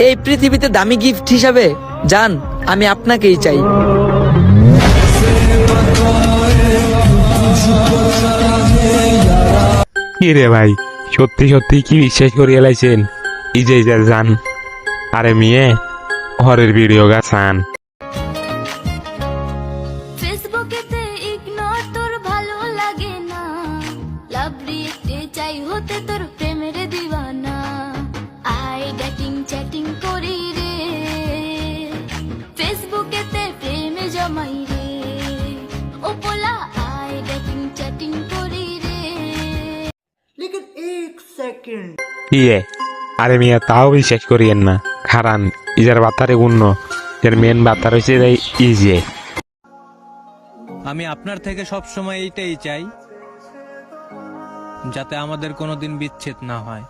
এই পৃথিবীতে দামি গিফট হিসাবে জান আমি আপনাকেই চাই। কি রে ভাই, সত্যি সত্যি কি বিশ্বাস করিয়ে লাইছেন? ইজে জান আরে মেয়ে হরের ভিডিও গাছান। ফেসবুকেতে ইগনোর তোর ভালো লাগে না, লাভ রিয়েক্টে চাই হতে তোর প্রেমের দিওয়ানা। আই ডেটিং চ্যাটিং করি রে, ফেসবুকেতে প্রেমে জমাই রে। ও পোলা আই ডেটিং চ্যাটিং করি রে। ইয়ে আরে মিয়া তাও বিশ্বাস করিয়েন না, খারান ইজার বাতারে গুণ্য, এর মেন বাতার হয়েছে ইজে। আমি আপনার থেকে সব সময় এইটাই চাই, যাতে আমাদের কোনোদিন বিচ্ছেদ না হয়।